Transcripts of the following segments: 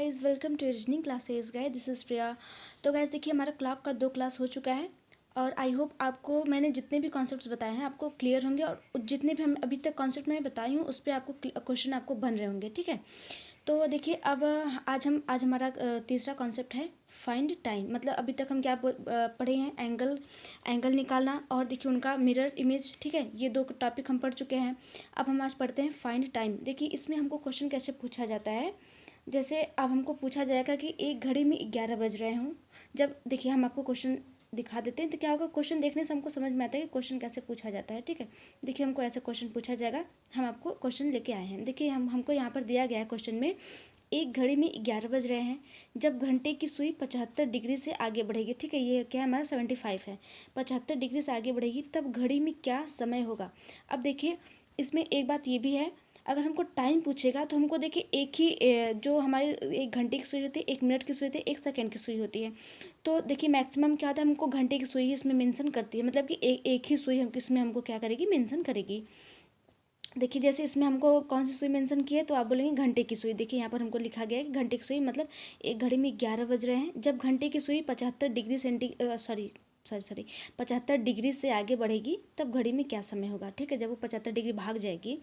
Guys, welcome to reasoning classes. Guys, this is Priya. तो guys देखिए, हमारा क्लॉक का 2 क्लास हो चुका है और आई होप आपको मैंने जितने भी कॉन्सेप्ट्स बताए हैं आपको क्लियर होंगे और जितने भी हम अभी तक कॉन्सेप्ट मैं बताई हूँ उस पर आपको क्वेश्चन आपको बन रहे होंगे। ठीक है, तो देखिए अब आज हमारा तीसरा कॉन्सेप्ट है फाइंड टाइम। मतलब अभी तक हम क्या पढ़े हैं, एंगल निकालना और देखिए उनका मिरर इमेज। ठीक है, ये 2 टॉपिक हम पढ़ चुके हैं। अब हम आज पढ़ते हैं फाइंड टाइम। देखिए इसमें हमको क्वेश्चन कैसे पूछा जाता है। जैसे अब हमको पूछा जाएगा कि एक घड़ी में 11 बज रहे हों। जब देखिए हम आपको क्वेश्चन दिखा देते हैं तो क्या होगा, क्वेश्चन देखने से हमको समझ में आता है कि क्वेश्चन कैसे पूछा जाता है। ठीक है, देखिए हमको ऐसे क्वेश्चन पूछा जाएगा, हम आपको क्वेश्चन लेके आए हैं। देखिए हमको यहाँ पर दिया गया है क्वेश्चन में, एक घड़ी में 11 बज रहे हैं जब घंटे की सुई 75 डिग्री से आगे बढ़ेगी। ठीक है, ये क्या है, हमारा 75 है। 75 डिग्री से आगे बढ़ेगी तब घड़ी में क्या समय होगा। अब देखिए इसमें एक बात ये भी है, अगर हमको टाइम पूछेगा तो हमको देखिए एक ही जो हमारी एक घंटे की सुई होती है, 1 मिनट की सुई होती है, 1 सेकंड की सुई होती है। तो देखिए मैक्सिमम क्या होता है, हमको घंटे की सुई ही इसमें मेंशन करती है। मतलब कि एक ही सुई हम इसमें हमको क्या करेगी, मेंशन करेगी। देखिए जैसे इसमें हमको कौन सी सुई मेंशन की है, तो आप बोलेंगे घंटे की सुई। देखिए यहाँ पर हमको लिखा गया है कि घंटे की सुई, मतलब एक घड़ी में 11 बज रहे हैं जब घंटे की सुई 75 डिग्री 75 डिग्री से आगे बढ़ेगी तब घड़ी में क्या समय होगा। ठीक है, जब वो 75 डिग्री भाग जाएगी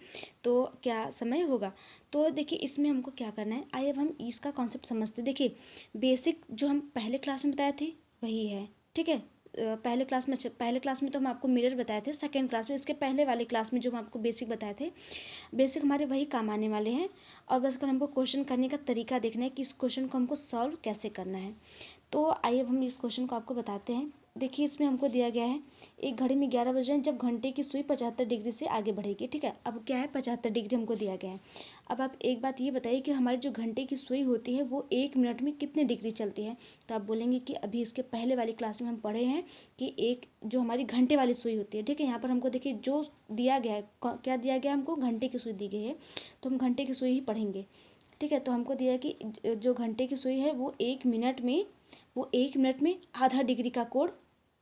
तो क्या समय होगा। तो देखिए इसमें हमको क्या करना है, आइए अब हम इसका कॉन्सेप्ट समझते हैं। देखिए बेसिक जो हम पहले क्लास में बताए थे वही है। ठीक है, पहले क्लास में तो हम आपको मिरर बताए थे। सेकंड क्लास में, इसके पहले वाले क्लास में जो हम आपको बेसिक बताए थे, बेसिक हमारे वही काम आने वाले हैं। और बस कर हमको क्वेश्चन करने का तरीका देखना है कि इस क्वेश्चन को हमको सॉल्व कैसे करना है। तो आइए अब हम इस क्वेश्चन को आपको बताते हैं। देखिए इसमें हमको दिया गया है, एक घड़ी में 11 बज रहे हैं जब घंटे की सुई 75 डिग्री से आगे बढ़ेगी। ठीक है, अब क्या है, 75 डिग्री हमको दिया गया है। अब आप एक बात ये बताइए कि हमारी जो घंटे की सुई होती है वो 1 मिनट में कितने डिग्री चलती है। तो आप बोलेंगे कि अभी इसके पहले वाली क्लास में हम पढ़े हैं कि एक जो हमारी घंटे वाली सुई होती है। ठीक है, यहाँ पर हमको देखिए जो दिया गया है, क्या दिया गया है, हमको घंटे की सुई दी गई है तो हम घंटे की सुई ही पढ़ेंगे। ठीक है, तो हमको दिया है कि जो घंटे की सुई है वो 1 मिनट में आधा डिग्री का कोण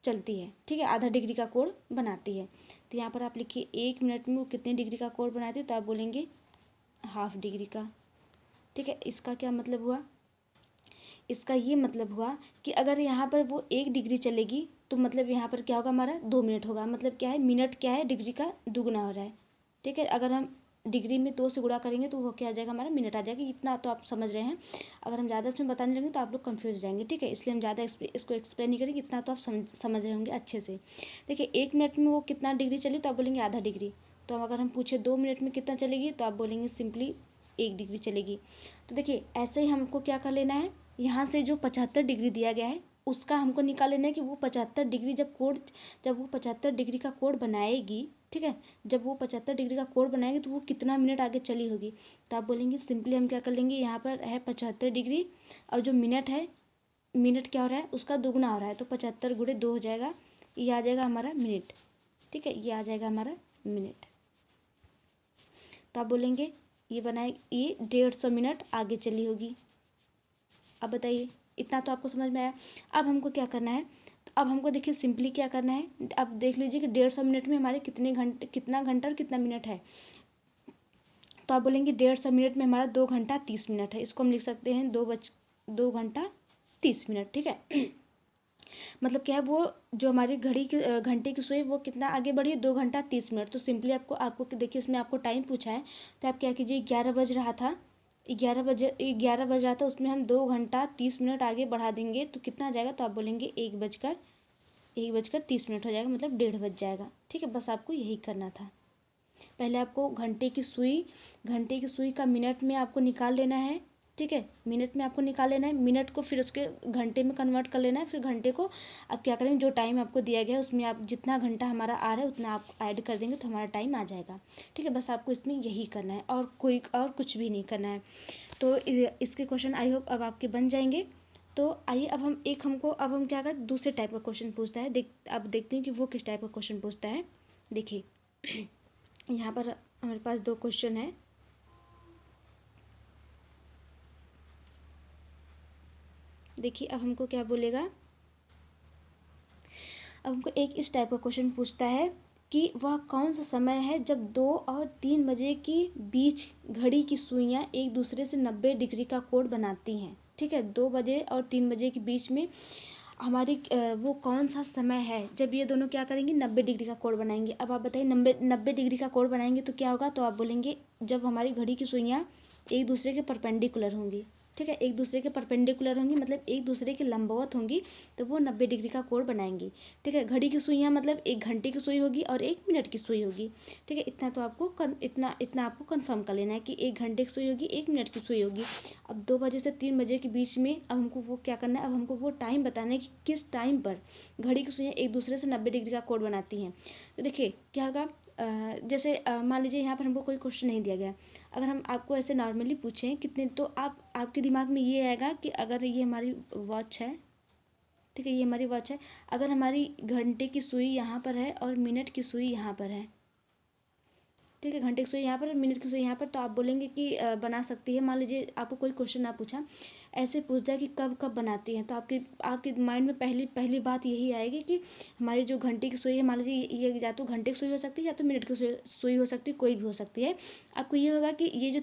चलती है। ठीक है, आधा डिग्री का कोण बनाती है। तो यहाँ पर आप लिखिए 1 मिनट में वो कितने डिग्री का कोण बनाती है, तो आप बोलेंगे हाफ डिग्री का। ठीक है, इसका क्या मतलब हुआ, इसका ये मतलब हुआ कि अगर यहाँ पर वो 1 डिग्री चलेगी तो मतलब यहाँ पर क्या होगा, हमारा 2 मिनट होगा। मतलब क्या है, मिनट क्या है, डिग्री का दुगुना हो रहा है। ठीक है, अगर हम डिग्री में 2 से गुणा करेंगे तो वो क्या आ जाएगा, हमारा मिनट आ जाएगा। इतना तो आप समझ रहे हैं। अगर हम ज़्यादा इसमें बताने लगेंगे तो आप लोग कंफ्यूज हो जाएंगे। ठीक है, इसलिए हम ज़्यादा इसको एक्सप्लेन नहीं करेंगे, इतना तो आप समझ रहे होंगे अच्छे से। देखिए 1 मिनट में वो कितना डिग्री चली, तो आप बोलेंगे आधा डिग्री। तो अगर हम पूछे 2 मिनट में कितना चलेगी, तो आप बोलेंगे सिंपली 1 डिग्री चलेगी। तो देखिए ऐसे ही हमको क्या कर लेना है, यहाँ से जो 75 डिग्री दिया गया है उसका हमको निकाल लेना है कि वो 75 डिग्री जब वो 75 डिग्री का कोण बनाएगी। ठीक है, जब वो 75 डिग्री का कोण बनाएगी तो वो कितना मिनट आगे चली होगी। तो आप बोलेंगे सिंपली हम क्या कर लेंगे, यहाँ पर है 75 डिग्री और जो मिनट है, मिनट क्या हो रहा है, उसका दुगुना हो रहा है। तो 75 गुणे 2 हो जाएगा, ये आ जाएगा हमारा मिनट। ठीक है, ये आ जाएगा हमारा मिनट। तो आप बोलेंगे ये 150 मिनट आगे चली होगी। अब बताइए, इतना तो आपको समझ में आया। अब हमको क्या करना है, तो अब हमको देखिए सिंपली क्या करना है, अब देख लीजिए कि 150 मिनट में हमारे कितना घंटा और कितना मिनट है। तो आप बोलेंगे 150 मिनट में हमारा 2 घंटा 30 मिनट है। इसको हम लिख सकते हैं 2 घंटा 30 मिनट। ठीक है, मतलब क्या है, वो जो हमारी घंटे की सुई वो कितना आगे बढ़ी है, 2 घंटा 30 मिनट। तो सिंपली आपको देखिए इसमें आपको टाइम पूछा है तो आप क्या कीजिए, 11 बज रहा था, 11 बज रहा था, उसमें हम 2 घंटा 30 मिनट आगे बढ़ा देंगे तो कितना आ जाएगा, तो आप बोलेंगे 1 बजकर 30 मिनट हो जाएगा, मतलब 1:30 बज जाएगा। ठीक है, बस आपको यही करना था। पहले आपको घंटे की सुई का मिनट में आपको निकाल लेना है। ठीक है, मिनट में आपको निकाल लेना है, मिनट को फिर उसके घंटे में कन्वर्ट कर लेना है, फिर घंटे को आप क्या करेंगे, जो टाइम आपको दिया गया है उसमें आप जितना घंटा हमारा आ रहा है उतना आप ऐड कर देंगे तो हमारा टाइम आ जाएगा। ठीक है, बस आपको इसमें यही करना है और कुछ भी नहीं करना है। तो इसके क्वेश्चन आई होप अब आपके बन जाएंगे। तो आइए अब हम क्या करें, दूसरे टाइप का क्वेश्चन पूछता है। अब देखते हैं कि वो किस टाइप का क्वेश्चन पूछता है। देखिए यहाँ पर हमारे पास 2 क्वेश्चन है। देखिए अब हमको क्या बोलेगा, अब हमको एक इस टाइप का क्वेश्चन पूछता है कि वह कौन सा समय है जब 2 और 3 बजे के बीच घड़ी की सुइयां एक दूसरे से 90 डिग्री का कोण बनाती हैं। ठीक है, 2 बजे और 3 बजे के बीच में हमारी वो कौन सा समय है जब ये दोनों क्या करेंगे, 90 डिग्री का कोण बनाएंगे। अब आप बताइए 90 डिग्री का कोण बनाएंगे तो क्या होगा, तो आप बोलेंगे जब हमारी घड़ी की सुइयां एक दूसरे के परपेंडिकुलर होंगी। ठीक है, एक दूसरे के परपेंडिकुलर होंगी मतलब एक दूसरे के लंबवत होंगी, तो वो 90 डिग्री का कोण बनाएंगी। ठीक है, घड़ी की सुइयां मतलब 1 घंटे की सुई होगी और 1 मिनट की सुई होगी। ठीक है, इतना तो आपको इतना आपको कंफर्म कर लेना है कि 1 घंटे की सुई होगी, 1 मिनट की सुई होगी। अब 2 बजे से 3 बजे के बीच में अब हमको वो क्या करना है, अब हमको वो टाइम बताना है कि किस टाइम पर घड़ी की सुइयां एक दूसरे से 90 डिग्री का कोण बनाती हैं। तो देखिए क्या होगा, जैसे मान लीजिए यहाँ पर हमको कोई क्वेश्चन नहीं दिया गया, अगर हम आपको ऐसे नॉर्मली पूछें कितने, तो आपके दिमाग में ये आएगा कि अगर ये हमारी वॉच है, ठीक है, ये हमारी वॉच है, अगर हमारी घंटे की सुई यहाँ पर है और मिनट की सुई यहाँ पर है, ठीक है, घंटे की सुई यहाँ पर और मिनट की सुई यहाँ पर, तो आप बोलेंगे कि बना सकती है। मान लीजिए आपको कोई क्वेश्चन ना पूछा, ऐसे पूछ दिया कि कब कब बनाती है, तो आपके माइंड में पहली बात यही आएगी कि हमारी जो घंटे की सुई है, मान लीजिए ये या तो घंटे की सुई हो सकती है या तो मिनट की सुई हो सकती है, कोई भी हो सकती है। आपको ये होगा कि ये जो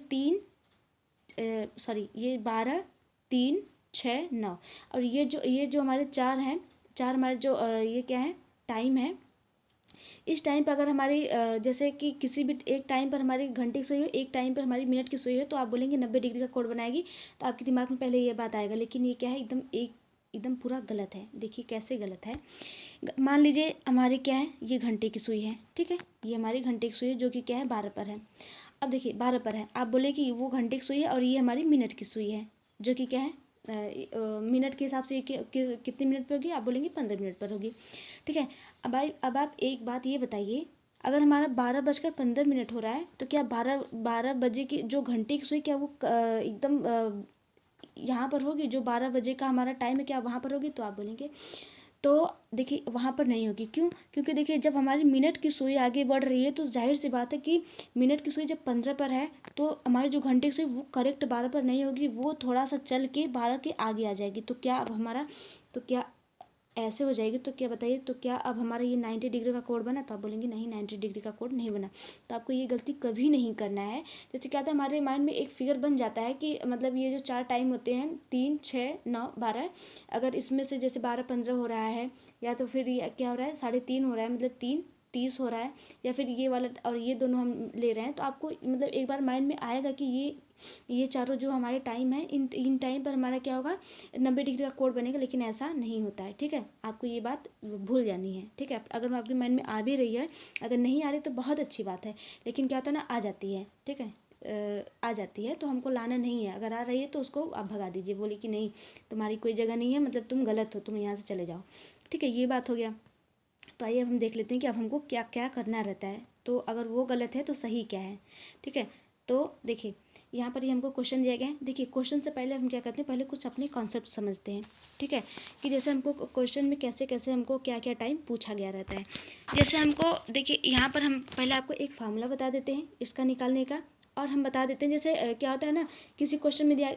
ये 12, 3, 6, 9 और ये जो हमारे चार हैं, चार हमारे जो ये क्या है, टाइम है। इस टाइम पर अगर हमारी जैसे कि किसी भी एक टाइम पर हमारी घंटे की सुई हो, एक टाइम पर हमारी मिनट की सुई हो, तो आप बोलेंगे 90 डिग्री का कोण बनाएगी, तो आपके दिमाग में पहले ये बात आएगा। लेकिन ये क्या है, एकदम पूरा गलत है। देखिए कैसे गलत है। मान लीजिए हमारी क्या है, ये घंटे की सुई है, ठीक है, ये हमारी घंटे की सुई है जो कि क्या है, 12 पर है। अब देखिए 12 पर है, आप बोले कि वो घंटे की सुई है और ये हमारी मिनट की सुई है जो कि क्या है, मिनट के हिसाब से कितने मिनट पर होगी, आप बोलेंगे 15 मिनट पर होगी। ठीक है, अब आप एक बात ये बताइए, अगर हमारा 12:15 हो रहा है, तो क्या 12 बजे की जो घंटे की सुई, क्या वो एकदम यहाँ पर होगी, जो 12 बजे का हमारा टाइम है क्या वहाँ पर होगी, तो आप बोलेंगे, तो देखिए वहाँ पर नहीं होगी। क्यों? क्योंकि देखिए जब हमारी मिनट की सुई आगे बढ़ रही है, तो जाहिर सी बात है कि मिनट की सुई जब 15 पर है, तो हमारी जो घंटे की सुई वो करेक्ट 12 पर नहीं होगी, वो थोड़ा सा चल के 12 के आगे आ जाएगी। तो क्या अब हमारा, तो क्या ऐसे हो जाएगी, तो क्या बताइए, तो क्या अब हमारा ये 90 डिग्री का कोण बना, तो आप बोलेंगे नहीं, 90 डिग्री का कोण नहीं बना। तो आपको ये गलती कभी नहीं करना है। जैसे क्या होता है, हमारे माइंड में एक फिगर बन जाता है कि मतलब ये जो 4 टाइम होते हैं, 3, 6, 9, 12, अगर इसमें से जैसे 12:15 हो रहा है, या तो फिर ये क्या हो रहा है, 3:30 हो रहा है, मतलब 3:30 हो रहा है, या फिर ये वाला और ये दोनों हम ले रहे हैं, तो आपको मतलब एक बार माइंड में आएगा कि ये चारों जो हमारे टाइम है, इन टाइम पर हमारा क्या होगा, 90 डिग्री का कोण बनेगा। लेकिन ऐसा नहीं होता है। ठीक है, आपको ये बात भूल जानी है। ठीक है, अगर आपके माइंड में आ भी रही है, अगर नहीं आ रही तो बहुत अच्छी बात है, लेकिन क्या होता है ना, आ जाती है। ठीक है, आ जाती है तो हमको लाना नहीं है। अगर आ रही है तो उसको आप भगा दीजिए, बोले कि नहीं, तुम्हारी कोई जगह नहीं है, मतलब तुम गलत हो, तुम यहाँ से चले जाओ। ठीक है, ये बात हो गया। तो आइए अब हम देख लेते हैं कि अब हमको क्या क्या करना रहता है। तो अगर वो गलत है तो सही क्या है। ठीक है, तो देखिए यहाँ पर ही हमको क्वेश्चन दिया गया है। देखिए क्वेश्चन से पहले हम क्या करते हैं, पहले कुछ अपने कॉन्सेप्ट समझते हैं। ठीक है, कि जैसे हमको क्वेश्चन में कैसे कैसे हमको क्या क्या टाइम पूछा गया रहता है। जैसे हमको देखिए यहाँ पर हम पहले आपको एक फार्मूला बता देते हैं इसका निकालने का, और हम बता देते हैं जैसे क्या होता है ना, किसी क्वेश्चन में दिया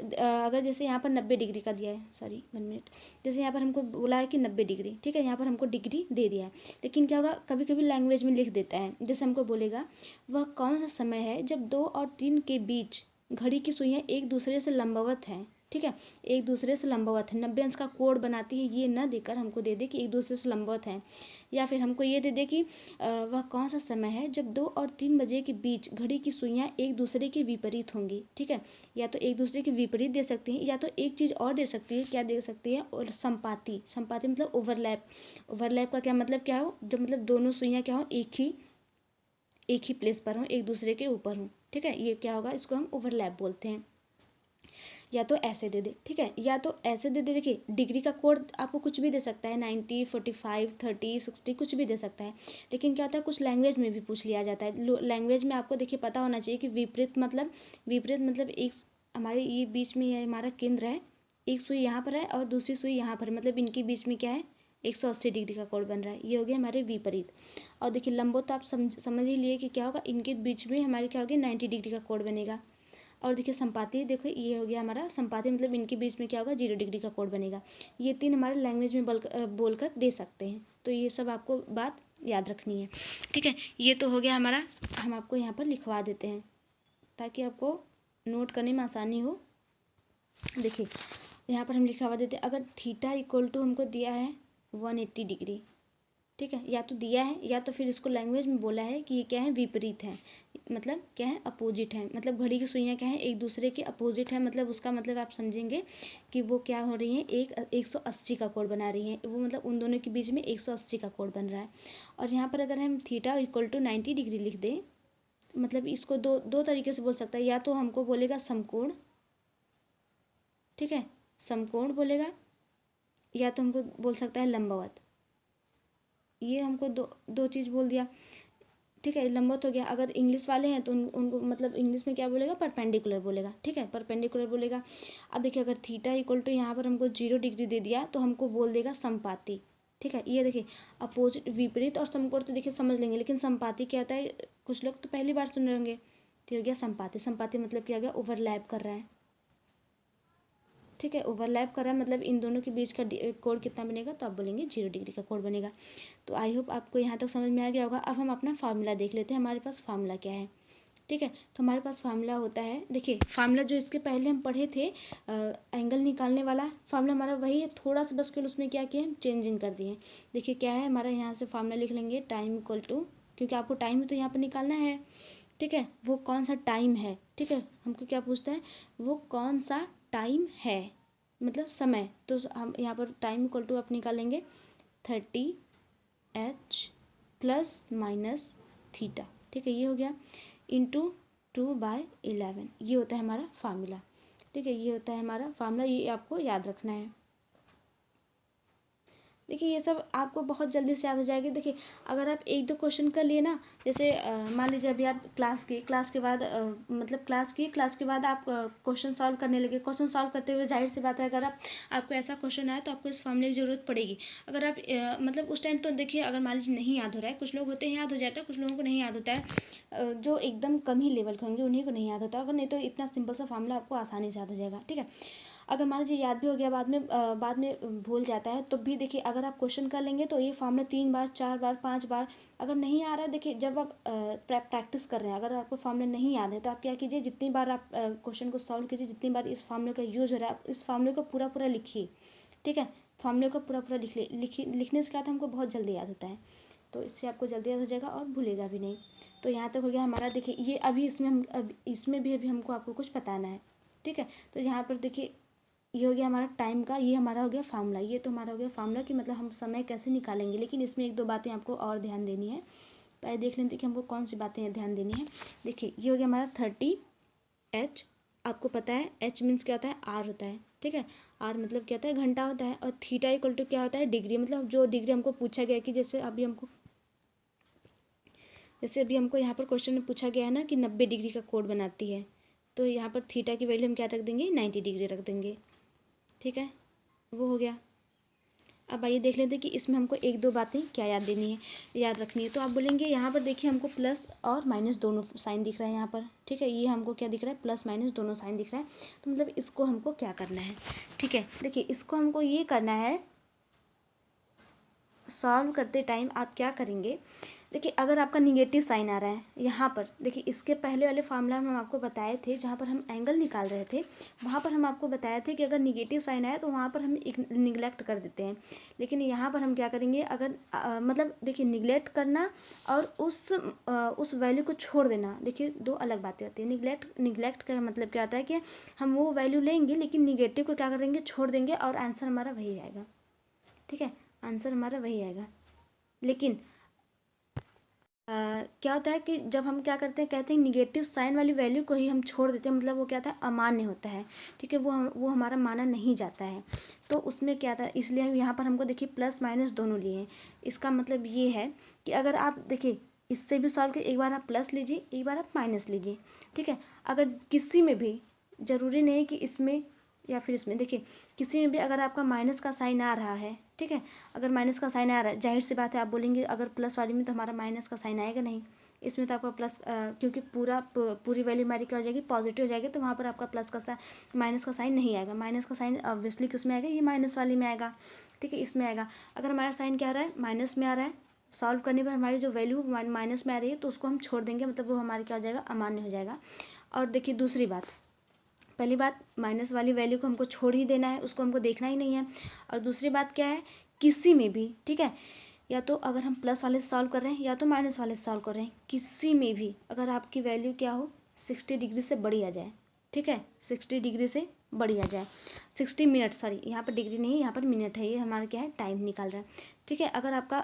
अगर जैसे यहाँ पर 90 डिग्री का दिया है, सॉरी 1 मिनट, जैसे यहाँ पर हमको बोला है कि 90 डिग्री, ठीक है, यहाँ पर हमको डिग्री दे दिया है, लेकिन क्या होगा, कभी कभी लैंग्वेज में लिख देता है। जैसे हमको बोलेगा वह कौन सा समय है जब 2 और 3 के बीच घड़ी की सुइयां एक दूसरे से लंबवत हैं। ठीक है, एक दूसरे से लंबवत है, 90 अंश का कोण बनाती है, ये न देकर हमको दे दे कि एक दूसरे से लंबवत है, या फिर हमको ये दे दे कि वह कौन सा समय है जब 2 और 3 बजे के बीच घड़ी की सुइयां एक दूसरे के विपरीत होंगी। ठीक है, या तो एक दूसरे के विपरीत दे सकती हैं, या तो एक चीज़ और दे सकती है, क्या दे सकती है, और संपाती। संपाती मतलब ओवरलैप। ओवरलैप का क्या मतलब, क्या हो, जब मतलब दोनों सुइयां क्या हो, एक ही प्लेस पर हो, एक दूसरे के ऊपर हो। ठीक है, ये क्या होगा, इसको हम ओवरलैप बोलते हैं। या तो ऐसे दे दे, ठीक है, या तो ऐसे दे दे। देखिए डिग्री का कोड आपको कुछ भी दे सकता है, 90, 45, 30, 60 कुछ भी दे सकता है। लेकिन क्या होता है, कुछ लैंग्वेज में भी पूछ लिया जाता है। लैंग्वेज में आपको देखिए पता होना चाहिए कि विपरीत मतलब एक हमारे ये बीच में ये हमारा केंद्र है, एक सुई यहाँ पर है और दूसरी सुई यहाँ पर, मतलब इनके बीच में क्या है, 180 डिग्री का कोण बन रहा है, ये हो गया हमारे विपरीत। और देखिए लंबो तो आप समझ ही लिए कि क्या होगा, इनके बीच में हमारे क्या होगा, 90 डिग्री का कोण बनेगा। और देखिए संपाती, देखो ये हो गया हमारा संपाती, मतलब इनके बीच में क्या होगा, 0 डिग्री का कोण बनेगा। ये 3 हमारे लैंग्वेज में बोलकर दे सकते हैं। तो ये सब आपको बात याद रखनी है। ठीक है, ये तो हो गया हमारा, हम आपको यहाँ पर लिखवा देते हैं ताकि आपको नोट करने में आसानी हो। देखिए यहाँ पर हम लिखवा देते हैं, अगर थीटा इक्वल टू हमको दिया है 180 डिग्री, ठीक है, या तो दिया है या तो फिर इसको लैंग्वेज में बोला है कि ये क्या है, विपरीत है, मतलब क्या है, अपोजिट है, मतलब घड़ी की सुइयाँ क्या है, एक दूसरे के अपोजिट है, मतलब उसका मतलब आप समझेंगे कि वो क्या हो रही है, एक 180 का कोण बना रही है, वो मतलब उन दोनों के बीच में 180 का कोण बन रहा है। और यहाँ पर अगर हम थीटा इक्वल टू 90 डिग्री लिख दें, मतलब इसको दो तरीके से बोल सकता है, या तो हमको बोलेगा समकोण, ठीक है, समकोण बोलेगा, या तो हमको बोल सकता है लंबवत। ये हमको दो चीज़ बोल दिया, ठीक है, लंबवत हो गया। अगर इंग्लिश वाले हैं तो उनको मतलब इंग्लिश में क्या बोलेगा, परपेंडिकुलर बोलेगा, ठीक है, परपेंडिकुलर बोलेगा। अब देखिए अगर थीटा इक्वल टू यहाँ पर हमको 0 डिग्री दे दिया तो हमको बोल देगा समपाती, ठीक है। ये देखिए अपोजिट, विपरीत और समकोण तो देखिए समझ लेंगे, लेकिन समपाती क्या होता है, कुछ लोग तो पहली बार सुन रहे होंगे। तो हो गया समपाती, समपाती मतलब क्या हो गया, ओवरलैप कर रहा है, ठीक है, ओवरलैप कर रहा है, मतलब इन दोनों के बीच का कोण कितना बनेगा, तो आप बोलेंगे 0 डिग्री का कोण बनेगा। तो आई होप आपको यहाँ तक समझ में आ गया होगा। अब हम अपना फार्मूला देख लेते हैं, हमारे पास फार्मूला क्या है, ठीक है। तो हमारे पास फार्मूला होता है, देखिए फार्मूला जो इसके पहले हम पढ़े थे, एंगल निकालने वाला फार्मूला हमारा वही है, थोड़ा सा बस केवल उसमें क्या किया, चेंजिंग कर दिए। देखिए क्या है हमारा, यहाँ से फार्मूला लिख लेंगे, टाइम इक्वल टू, क्योंकि आपको टाइम तो यहाँ पर निकालना है, ठीक है, वो कौन सा टाइम है, ठीक है, हमको क्या पूछता है, वो कौन सा टाइम है, मतलब समय। तो हम यहाँ पर टाइम इक्वल टू आप निकालेंगे 30h प्लस माइनस थीटा, ठीक है, ये हो गया, इंटू 2/11, ये होता है हमारा फार्मूला, ठीक है, ये होता है हमारा फार्मूला, ये आपको याद रखना है। देखिए ये सब आपको बहुत जल्दी से याद हो जाएगी। देखिए अगर आप एक दो क्वेश्चन कर लिए ना, जैसे मान लीजिए अभी आप क्लास के बाद मतलब क्लास के बाद आप क्वेश्चन सॉल्व करने लगे, क्वेश्चन सॉल्व करते हुए जाहिर सी बात है अगर आपको ऐसा क्वेश्चन आया तो आपको इस फॉर्मूले की जरूरत पड़ेगी। अगर आप मतलब उस टाइम तो देखिए अगर मान लीजिए नहीं याद हो रहा है, कुछ लोग होते हैं याद हो जाता है, कुछ लोगों को नहीं याद होता है, जो एकदम कम ही लेवल के होंगे उन्हीं को नहीं याद होता, अगर नहीं तो इतना सिंपल सा फॉर्मूला आपको आसानी से याद हो जाएगा, ठीक है। अगर मान लीजिए याद भी हो गया, बाद में भूल जाता है, तो भी देखिए अगर आप क्वेश्चन कर लेंगे तो ये फॉर्मूला 3 बार 4 बार 5 बार, अगर नहीं आ रहा है, देखिए जब आप प्रैक्टिस कर रहे हैं, अगर आपको फॉर्मूला नहीं याद है तो आप क्या कीजिए, जितनी बार आप क्वेश्चन को सॉल्व कीजिए, जितनी बार इस फॉर्मूले का यूज हो रहा है, आप इस फॉर्मूले को पूरा पूरा लिखिए, ठीक है, फॉर्मूले को पूरा पूरा लिखने से क्या होता है, हमको बहुत जल्दी याद होता है, तो इससे आपको जल्दी याद हो जाएगा और भूलेगा भी नहीं। तो यहाँ तक हो गया हमारा। देखिए ये अभी इसमें भी अभी हमको आपको कुछ बताना है, ठीक है। तो यहाँ पर देखिए ये हो गया हमारा टाइम का, ये हमारा हो गया फार्मूला, ये तो हमारा हो गया फार्मूला कि मतलब हम समय कैसे निकालेंगे, लेकिन इसमें एक दो बातें आपको और ध्यान देनी है। पहले देख लेते हैं कि हमको कौन सी बातें ध्यान देनी है। देखिए ये हो गया हमारा 30h, आपको पता है h मीन्स क्या होता है, r होता है, ठीक है, r मतलब क्या होता है, घंटा होता है, और थीटा इक्वल टू क्या होता है, डिग्री, मतलब जो डिग्री हमको पूछा गया कि जैसे अभी हमको यहाँ पर क्वेश्चन में पूछा गया है ना कि 90 डिग्री का कोण बनाती है, तो यहाँ पर थीटा की वैल्यू हम क्या रख देंगे, 90 डिग्री रख देंगे, ठीक है, वो हो गया। अब आइए देख लेते हैं कि इसमें हमको एक दो बातें क्या याद रखनी है। तो आप बोलेंगे यहाँ पर देखिए हमको प्लस और माइनस दोनों साइन दिख रहा है यहाँ पर, ठीक है, ये हमको क्या दिख रहा है, प्लस माइनस दोनों साइन दिख रहा है, तो मतलब इसको हमको क्या करना है, ठीक है। देखिए इसको हमको ये करना है, सॉल्व करते टाइम आप क्या करेंगे, देखिए अगर आपका निगेटिव साइन आ रहा है यहाँ पर, देखिए इसके पहले वाले फार्मूला में हम आपको बताए थे, जहाँ पर हम एंगल निकाल रहे थे वहाँ पर हम आपको बताए थे कि अगर निगेटिव साइन आए तो वहाँ पर हम निगलेक्ट कर देते हैं, लेकिन यहाँ पर हम क्या करेंगे, अगर मतलब देखिए निगलेक्ट करना और उस वैल्यू को छोड़ देना, देखिए दो अलग बातें होती हैं। निगलेक्ट का मतलब क्या होता है कि हम वो वैल्यू लेंगे लेकिन निगेटिव को क्या करेंगे, छोड़ देंगे, और आंसर हमारा वही आएगा, ठीक है, आंसर हमारा वही आएगा। लेकिन क्या होता है कि जब हम क्या करते हैं, कहते हैं निगेटिव साइन वाली वैल्यू को ही हम छोड़ देते हैं, मतलब वो क्या था, अमान्य होता है, ठीक है, वो हमारा माना नहीं जाता है, तो उसमें क्या था, इसलिए हम यहाँ पर हमको देखिए प्लस माइनस दोनों लिए हैं। इसका मतलब ये है कि अगर आप देखिए इससे भी सॉल्व कीजिए, एक बार आप प्लस लीजिए, एक बार आप माइनस लीजिए, ठीक है। अगर किसी में भी, जरूरी नहीं कि इसमें या फिर इसमें, देखिए किसी में भी अगर आपका माइनस का साइन आ रहा है, ठीक है, अगर माइनस का साइन आ रहा है, जाहिर सी बात है आप बोलेंगे अगर प्लस वाली में तो हमारा माइनस का साइन आएगा नहीं, इसमें तो आपका प्लस, क्योंकि पूरी वैल्यू हमारी क्या हो जाएगी, पॉजिटिव हो जाएगी, तो वहाँ पर आपका माइनस का साइन नहीं आएगा। माइनस का साइन ऑब्वियसली किस में आएगा, ये माइनस वाली में आएगा, ठीक है, इसमें आएगा। अगर हमारा साइन क्या आ रहा है, माइनस में आ रहा है, सॉल्व करने पर हमारी जो वैल्यू माइनस में आ रही है तो उसको हम छोड़ देंगे, मतलब वो हमारे क्या हो जाएगा, अमान्य हो जाएगा। और देखिए दूसरी बात, पहली बात माइनस वाली वैल्यू को हमको छोड़ ही देना है, उसको हमको देखना ही नहीं है। और दूसरी बात क्या है, किसी में भी, ठीक है, या तो अगर हम प्लस वाले से सॉल्व कर रहे हैं या तो माइनस वाले से सॉल्व कर रहे हैं, किसी में भी अगर आपकी वैल्यू क्या हो, 60 डिग्री से बड़ी आ जाए, ठीक है, 60 डिग्री से बड़ी आ जाए, 60 मिनट, सॉरी यहाँ पर डिग्री नहीं है, यहाँ पर मिनट है, ये हमारा क्या है, टाइम निकाल रहा है, ठीक है। अगर आपका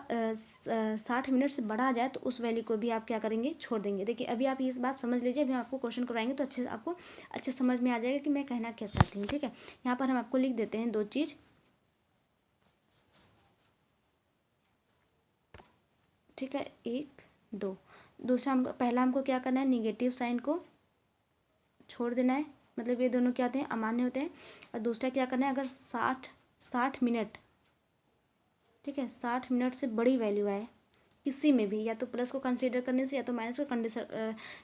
60 मिनट से बड़ा आ जाए तो उस वैल्यू को भी आप क्या करेंगे, छोड़ देंगे। देखिए अभी आप इस बात समझ लीजिए, अभी हम आपको क्वेश्चन कराएंगे तो आपको अच्छे समझ में आ जाएगा कि मैं कहना क्या चाहती हूँ, ठीक है। यहाँ पर हम आपको लिख देते हैं दो चीज़, ठीक है, 1 2। दूसरा हमको, पहला हमको क्या करना है, निगेटिव साइन को छोड़ देना है, मतलब ये दोनों क्या होते हैं, अमान्य होते हैं। और दूसरा क्या करना है, अगर 60 मिनट, ठीक है, 60 मिनट से बड़ी वैल्यू आए किसी में भी, या तो प्लस को कंसीडर करने से या तो माइनस को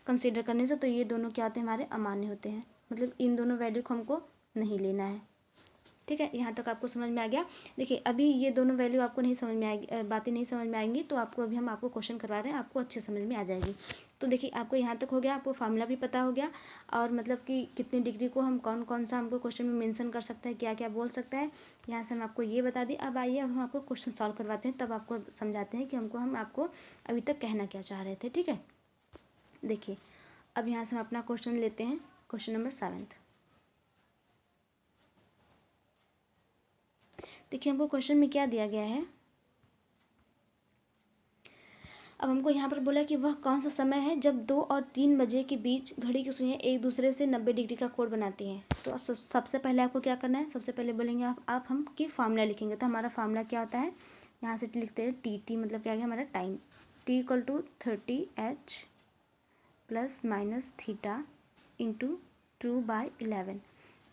कंसीडर करने से, तो ये दोनों क्या होते हैं, हमारे अमान्य होते हैं, मतलब इन दोनों वैल्यू को हमको नहीं लेना है, ठीक है। यहाँ तक आपको समझ में आ गया। देखिए अभी ये दोनों वैल्यू आपको नहीं समझ में आएगी, बातें नहीं समझ में आएंगी, तो आपको अभी हम आपको क्वेश्चन करवा रहे हैं, आपको अच्छे समझ में आ जाएगी। तो देखिए आपको यहाँ तक हो गया, आपको फार्मूला भी पता हो गया, और मतलब कि कितनी डिग्री को हम कौन कौन सा हमको क्वेश्चन में मेंशन कर सकते हैं, क्या क्या बोल सकता है, यहाँ से हम आपको ये बता दें। अब आइए अब हम आपको क्वेश्चन सॉल्व करवाते हैं, तब आपको समझाते हैं कि हम आपको अभी तक कहना क्या चाह रहे थे, ठीक है। देखिए अब यहाँ से हम अपना क्वेश्चन लेते हैं, क्वेश्चन नंबर 7। देखिए हमको क्वेश्चन में क्या दिया गया है, अब हमको यहाँ पर बोला कि वह कौन सा समय है जब 2 और 3 बजे के बीच घड़ी की सुइयां एक दूसरे से 90 डिग्री का कोण बनाती हैं। तो सबसे पहले आपको क्या करना है, सबसे पहले बोलेंगे आप हम की फार्मूला लिखेंगे। तो हमारा फार्मूला क्या होता है, यहाँ से लिखते हैं टी मतलब क्या है हमारा time, T equal to 30h plus minus theta into 2/11,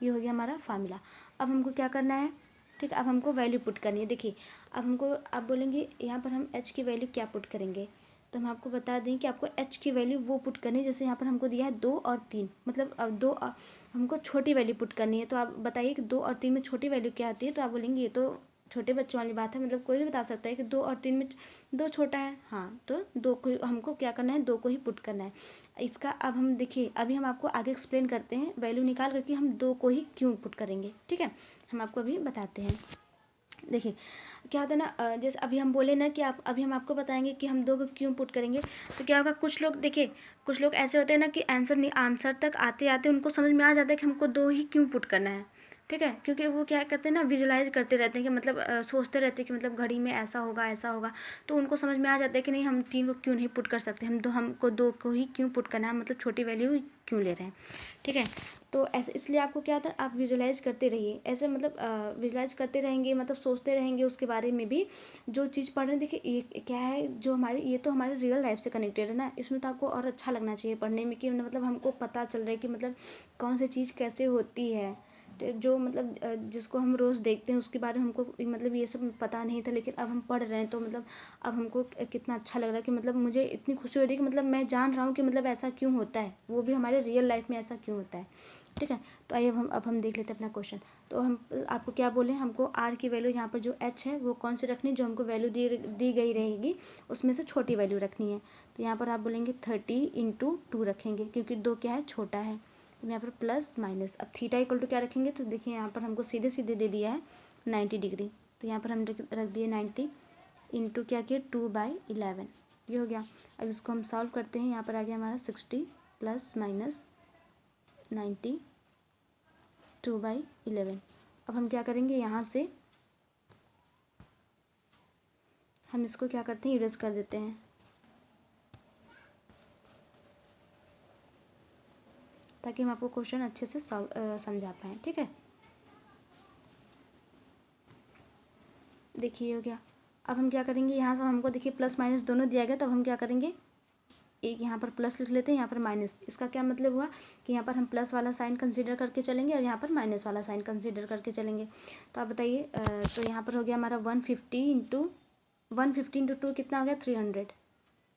ये हो गया हमारा फार्मूला। अब हमको क्या करना है, ठीक, अब हमको वैल्यू पुट करनी है। देखिए अब हमको आप बोलेंगे यहाँ पर हम h की वैल्यू क्या पुट करेंगे, तो हम आपको बता दें कि आपको h की वैल्यू वो पुट करनी है, जैसे यहाँ पर हमको दिया है 2 और 3, मतलब अब हमको छोटी वैल्यू पुट करनी है। तो आप बताइए कि 2 और 3 में छोटी वैल्यू क्या आती है, तो आप बोलेंगे ये तो छोटे बच्चों वाली बात है, मतलब कोई भी बता सकता है कि 2 और 3 में 2 छोटा है, हाँ, तो 2 को हमको क्या करना है, 2 को ही पुट करना है। इसका अब हम देखिए अभी हम आपको आगे एक्सप्लेन करते हैं वैल्यू निकाल करके हम 2 को ही क्यों पुट करेंगे, ठीक है, हम आपको अभी बताते हैं। देखिए क्या होता है ना, जैसे अभी हम बोले ना कि आप अभी हम आपको बताएंगे कि हम 2 को क्यों पुट करेंगे, तो क्या होगा, कुछ लोग देखिए कुछ लोग ऐसे होते हैं ना कि आंसर तक आते आते उनको समझ में आ जाता है कि हमको 2 ही क्यों पुट करना है, ठीक है, क्योंकि वो क्या करते हैं ना, विजुलाइज करते रहते हैं कि मतलब सोचते रहते हैं कि मतलब घड़ी में ऐसा होगा ऐसा होगा, तो उनको समझ में आ जाता है कि नहीं हम 3 को क्यों नहीं पुट कर सकते, हमको 2 को ही क्यों पुट करना है, मतलब छोटी वैल्यू क्यों ले रहे हैं, ठीक है। तो ऐसे इसलिए आपको क्या होता है, आप विजुलाइज करते रहिए, ऐसे मतलब विजुलाइज करते रहेंगे, मतलब सोचते रहेंगे उसके बारे में भी, जो चीज़ पढ़ रहे हैं। देखिए ये क्या है, जो हमारी ये तो हमारे रियल लाइफ से कनेक्टेड है ना, इसमें तो आपको और अच्छा लगना चाहिए पढ़ने में कि मतलब हमको पता चल रहा है कि मतलब कौन सी चीज़ कैसे होती है, जो मतलब जिसको हम रोज़ देखते हैं उसके बारे में हमको मतलब ये सब पता नहीं था, लेकिन अब हम पढ़ रहे हैं तो मतलब अब हमको कितना अच्छा लग रहा है कि मतलब मुझे इतनी खुशी हो रही है कि मतलब मैं जान रहा हूँ कि मतलब ऐसा क्यों होता है, वो भी हमारे रियल लाइफ में ऐसा क्यों होता है, ठीक है। तो आइए अब हम देख लेते हैं अपना क्वेश्चन। तो हम आपको क्या बोले, हमको आर की वैल्यू यहाँ पर जो एच है वो कौन सी रखनी, जो हमको वैल्यू दी गई रहेगी उसमें से छोटी वैल्यू रखनी है। तो यहाँ पर आप बोलेंगे 30 × 2 रखेंगे, क्योंकि 2 क्या है, छोटा है। यहाँ पर प्लस माइनस, अब थीटा इक्वल टू क्या रखेंगे, तो देखिए यहाँ पर हमको सीधे सीधे दे दिया है 90 डिग्री, तो यहाँ पर हम रख दिए 90 इंटू क्या किया 2/11, ये हो गया। अब इसको हम सॉल्व करते हैं, यहाँ पर आ गया हमारा 60 प्लस माइनस 90 2/11। अब हम क्या करेंगे, यहाँ से हम इसको क्या करते हैं, इरेज कर देते हैं, ताकि हम आपको क्वेश्चन अच्छे से समझा पाएँ, ठीक है। देखिए हो गया। अब हम क्या करेंगे, यहाँ से हमको देखिए प्लस माइनस दोनों दिया गया, तो अब हम क्या करेंगे, एक यहाँ पर प्लस लिख लेते हैं, यहाँ पर माइनस। इसका क्या मतलब हुआ कि यहाँ पर हम प्लस वाला साइन कंसीडर करके चलेंगे और यहाँ पर माइनस वाला साइन कंसीडर करके चलेंगे। तो आप बताइए, तो यहाँ पर हो गया हमारा 150 इंटू 2 कितना हो गया, 300,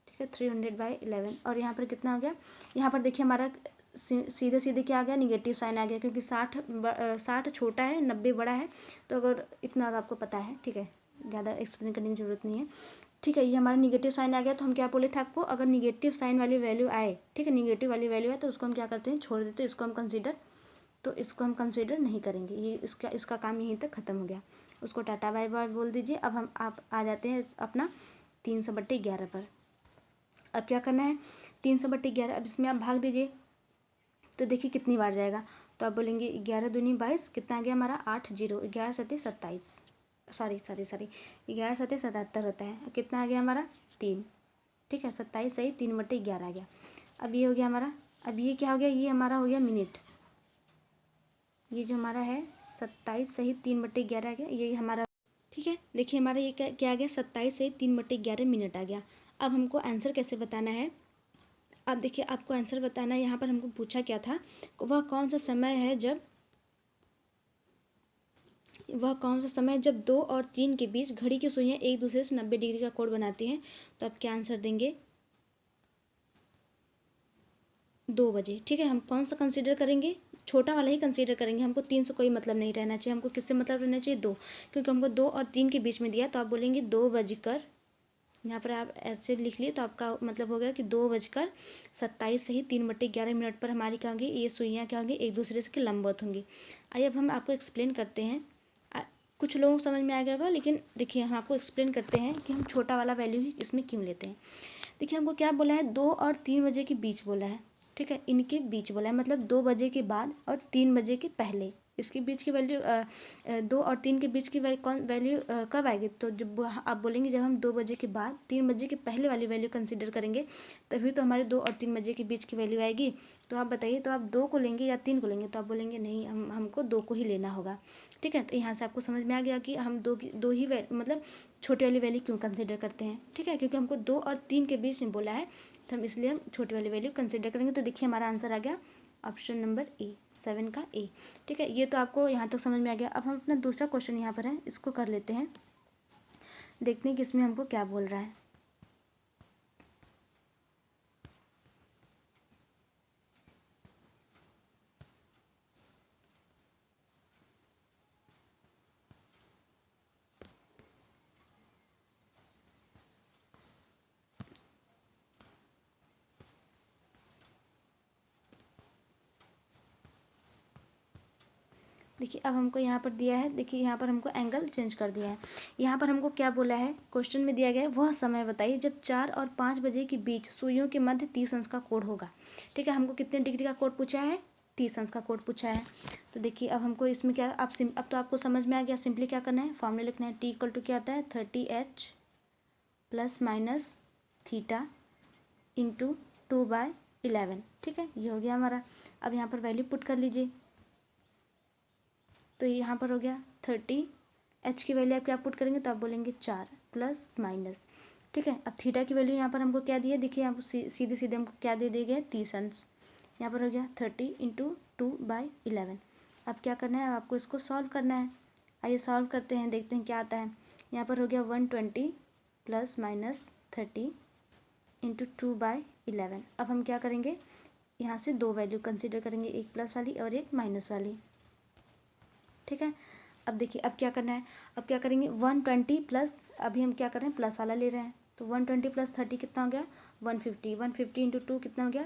ठीक है, 300/11। और यहाँ पर कितना हो गया, यहाँ पर देखिए हमारा सीधे सीधे क्या आ गया, निगेटिव साइन आ गया, क्योंकि 60 छोटा है, 90 बड़ा है। तो अगर इतना आपको पता है, ठीक है, ज़्यादा एक्सप्लेन करने की ज़रूरत नहीं है। ठीक है, ये हमारा निगेटिव साइन आ गया, तो हम क्या बोले थे आपको, अगर निगेटिव साइन वाली वैल्यू आए, ठीक है, निगेटिव वाली वैल्यू है तो उसको हम क्या करते हैं, छोड़ देते हैं, इसको हम कंसीडर नहीं करेंगे। ये इसका काम यहीं तक खत्म हो गया। उसको टाटा बाय बाय बोल दीजिए। अब आप आ जाते हैं अपना 300/11 पर। अब क्या करना है, 300/11, अब इसमें आप भाग दीजिए, तो देखिए कितनी बार जाएगा। तो आप बोलेंगे 11 दूनी 22, कितना आ गया हमारा 8 0, 11 7 27, सॉरी 11 7 77 होता है। कितना आ गया हमारा 3, ठीक है, 27 सही 3/11 आ गया। अब ये हो गया हमारा, अब ये क्या हो गया, ये हमारा हो गया मिनट। ये जो हमारा है 27 सही 3/11 आ गया, ये हमारा, ठीक है। देखिए हमारा ये क्या आ गया, 27 सही 3/11 मिनट आ गया। अब हमको आंसर कैसे बताना है, अब देखिए आपको आंसर बताना है। यहाँ पर हमको पूछा क्या था, वह कौन सा समय है जब 2 और 3 के बीच घड़ी की सुइयां एक दूसरे से 90 डिग्री का कोण बनाती हैं। तो आप क्या आंसर देंगे, 2 बजे। ठीक है, हम कौन सा कंसीडर करेंगे, छोटा वाला ही कंसीडर करेंगे। हमको 3 से कोई मतलब नहीं रहना चाहिए, हमको किससे मतलब रहना चाहिए, 2, क्योंकि हमको 2 और 3 के बीच में दिया। तो आप बोलेंगे 2 बजकर, यहाँ पर आप ऐसे लिख लिए तो आपका मतलब हो गया कि 2 बजकर 27 सही 3/11 मिनट पर हमारी क्या होंगी, ये सुइयाँ क्या होंगी, एक दूसरे से लंबवत होंगी। आइए अब हम आपको एक्सप्लेन करते हैं। कुछ लोगों को समझ में आ गया होगा, लेकिन देखिए हम आपको एक्सप्लेन करते हैं कि हम छोटा वाला वैल्यू ही इसमें क्यों लेते हैं। देखिए हमको क्या बोला है, 2 और 3 बजे के बीच बोला है, ठीक है, इनके बीच बोला है, मतलब 2 बजे के बाद और 3 बजे के पहले, इसके बीच की वैल्यू 2 और 3 के बीच की वैल्यू कब आएगी, तो जब आप बोलेंगे जब हम 2 बजे के बाद 3 बजे के पहले वाली वैल्यू कंसीडर करेंगे, तभी तो हमारे 2 और 3 बजे के बीच की वैल्यू आएगी। तो आप बताइए, तो आप 2 को लेंगे या 3 को लेंगे, तो आप बोलेंगे नहीं, हमको 2 को ही लेना होगा। ठीक है, तो यहाँ से आपको समझ में आ गया कि हम दो ही मतलब छोटी वाली वैल्यू क्यों कंसीडर करते हैं। ठीक है, क्योंकि हमको 2 और 3 के बीच में बोला है, तो हम इसलिए हम छोटी वाली वैल्यू कंसीडर करेंगे। तो देखिए हमारा आंसर आ गया ऑप्शन नंबर ए, 7 का ए। ठीक है, ये तो आपको यहाँ तक समझ में आ गया। अब हम अपना दूसरा क्वेश्चन यहाँ पर है, इसको कर लेते हैं, देखते हैं कि इसमें हमको क्या बोल रहा है। देखिए अब हमको यहाँ पर दिया है, देखिए यहाँ पर हमको एंगल चेंज कर दिया है। यहाँ पर हमको क्या बोला है, क्वेश्चन में दिया गया है, वह समय बताइए जब 4 और 5 बजे के बीच सुइयों के मध्य 30 अंश का कोण होगा। ठीक है, हमको कितने डिग्री का कोण पूछा है, 30 अंश का कोण पूछा है। तो देखिए अब हमको इसमें क्या, अब तो आपको समझ में आ गया, सिंपली क्या करना है, फॉर्मूला लिखना है, टी इक्वल टू क्या आता है 30h plus minus theta into 2/11। ठीक है, ये हो गया हमारा। अब यहाँ पर वैल्यू पुट कर लीजिए, तो यहाँ पर हो गया 30h की वैल्यू आप क्या पुट करेंगे, तो आप बोलेंगे 4 प्लस माइनस। ठीक है, अब थीटा की वैल्यू यहाँ पर हमको क्या दी है, देखिए यहाँ सीधे सीधे हमको क्या दे दिए गए 30 अंश। यहाँ पर हो गया 30 इंटू 2/11। अब क्या करना है, आपको इसको सॉल्व करना है। आइए सॉल्व करते हैं, देखते हैं क्या आता है। यहाँ पर हो गया 120 प्लस माइनस 30 इंटू 2/11। अब हम क्या करेंगे, यहाँ से दो वैल्यू कंसिडर करेंगे, एक प्लस वाली और एक माइनस वाली। ठीक है, अब देखिए अब क्या करना है, अब क्या करेंगे 120 प्लस, अभी हम क्या कर रहे हैं प्लस वाला ले रहे हैं, तो 120 प्लस 30 कितना हो गया 150, 150 इंटू 2 कितना हो गया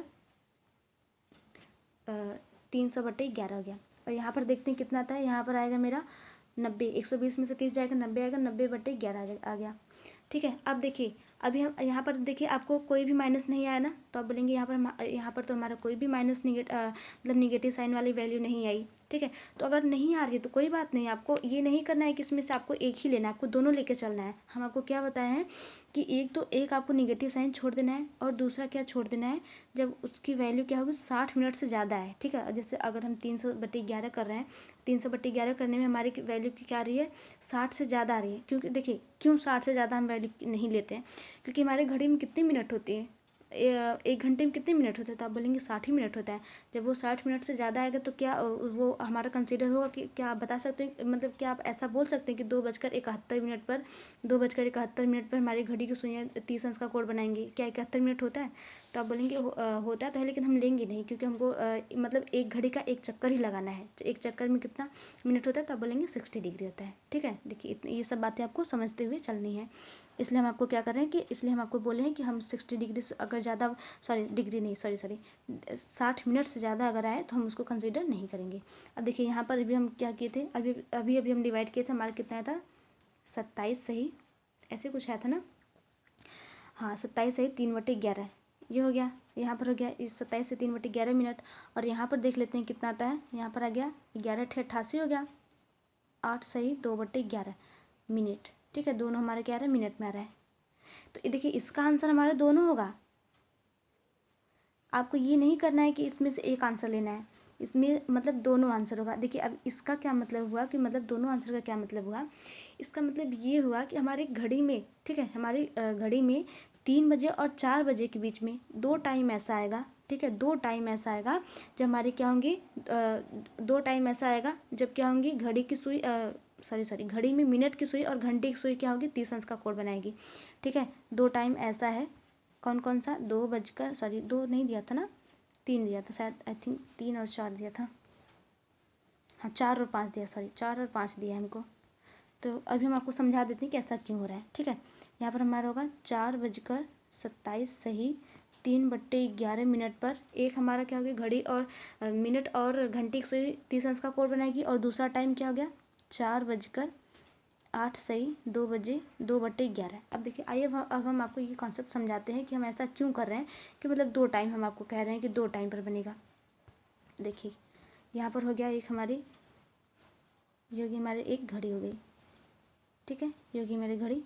300/11 हो गया। और यहाँ पर देखते हैं कितना आता है, यहाँ पर आएगा मेरा 90, 120 में से 30 जाएगा 90 आएगा, 90/11 आ गया। ठीक है, अब देखिए अभी हम यहाँ पर देखिए आपको कोई भी माइनस नहीं आया ना, तो आप बोलेंगे यहाँ पर तो हमारा कोई भी माइनस मतलब निगेटिव साइन वाली वैल्यू नहीं आई। ठीक है, तो अगर नहीं आ रही है तो कोई बात नहीं, आपको ये नहीं करना है कि इसमें से आपको एक ही लेना है, आपको दोनों लेके चलना है। हम आपको क्या बताए हैं कि एक आपको निगेटिव साइन छोड़ देना है, और दूसरा क्या छोड़ देना है, जब उसकी वैल्यू क्या होगी 60 मिनट से ज़्यादा है। ठीक है, जैसे अगर हम 300/11 कर रहे हैं, 300/11 करने में हमारी वैल्यू क्या आ रही है 60 से ज़्यादा आ रही है। क्योंकि देखिए क्यों 60 से ज़्यादा हम वैल्यू नहीं लेते हैं, क्योंकि हमारे घड़ी में कितनी मिनट होती है, एक घंटे में कितने मिनट होते हैं, तो आप बोलेंगे 60 ही मिनट होता है। जब वो 60 मिनट से ज़्यादा आएगा तो क्या वो हमारा कंसीडर होगा कि क्या आप बता सकते हैं, मतलब क्या आप ऐसा बोल सकते हैं कि 2:71 पर 2:71 पर हमारी घड़ी की सुइयाँ 30 अंश का कोण बनाएंगी, क्या 71 मिनट होता है? तो आप बोलेंगे होता तो है, लेकिन हम लेंगे नहीं, क्योंकि हमको मतलब एक घड़ी का एक चक्कर ही लगाना है। एक चक्कर में कितना मिनट होता है? तो आप बोलेंगे 60 डिग्री होता है। ठीक है, देखिए ये सब बातें आपको समझते हुए चलनी है। इसलिए हम आपको क्या कर रहे हैं कि इसलिए हम आपको बोले हैं कि हम 60 डिग्री से अगर ज़्यादा, सॉरी डिग्री नहीं, सॉरी 60 मिनट से ज़्यादा अगर आए तो हम उसको कंसीडर नहीं करेंगे। अब देखिए यहाँ पर अभी हम क्या किए थे, अभी अभी अभी हम डिवाइड किए थे, हमारा कितना था 27 सही ऐसे कुछ आया था ना, हाँ 27 सही 3/11 ये हो गया। यहाँ पर हो गया 27 से 3/11 मिनट। और यहाँ पर देख लेते हैं कितना आता है, यहाँ पर आ गया 11×88 हो गया, 8 सही 2/11 मिनट। ठीक है, दोनों हमारे क्या आ रहा है, मिनट में आ रहा है। तो ये देखिए इसका आंसर हमारा दोनों होगा। आपको ये नहीं करना है कि इसमें से एक आंसर लेना है, इसमें मतलब दोनों आंसर होगा। देखिए अब इसका क्या मतलब हुआ कि मतलब दोनों आंसर का क्या मतलब हुआ, इसका मतलब ये हुआ कि हमारी घड़ी में, ठीक है, हमारी घड़ी में 3 बजे और 4 बजे के बीच में दो टाइम ऐसा आएगा, ठीक है, दो टाइम ऐसा आएगा जब हमारी क्या होंगी, दो टाइम ऐसा आएगा जब क्या होंगी, घड़ी की सुई सॉरी घड़ी में मिनट की सुई और घंटे की सुई क्या होगी, 30 अंश का कोण बनाएगी। ठीक है, दो टाइम ऐसा है, कौन कौन सा, 2 नहीं दिया था ना, 3 दिया था शायद, आई थिंक 3 और 4 दिया था, हाँ 4 और 5 दिया, सॉरी 4 और 5 दिया हमको। तो अभी हम आपको समझा देते हैं कि ऐसा क्यों हो रहा है। ठीक है, यहाँ पर हमारा होगा 4:27 सही 3/11 मिनट पर एक हमारा क्या हो गया, घड़ी और मिनट और घंटे की सुई 30 अंश का कोण बनाएगी, और दूसरा टाइम क्या हो गया 4:08 सही 2:11। अब देखिए आइए अब हम आपको ये कॉन्सेप्ट समझाते हैं कि हम ऐसा क्यों कर रहे हैं, कि मतलब दो टाइम हम आपको कह रहे हैं कि दो टाइम पर बनेगा। देखिए यहाँ पर हो गया एक हमारी, ये होगी हमारी एक घड़ी हो गई, ठीक है, ये होगी मेरी घड़ी,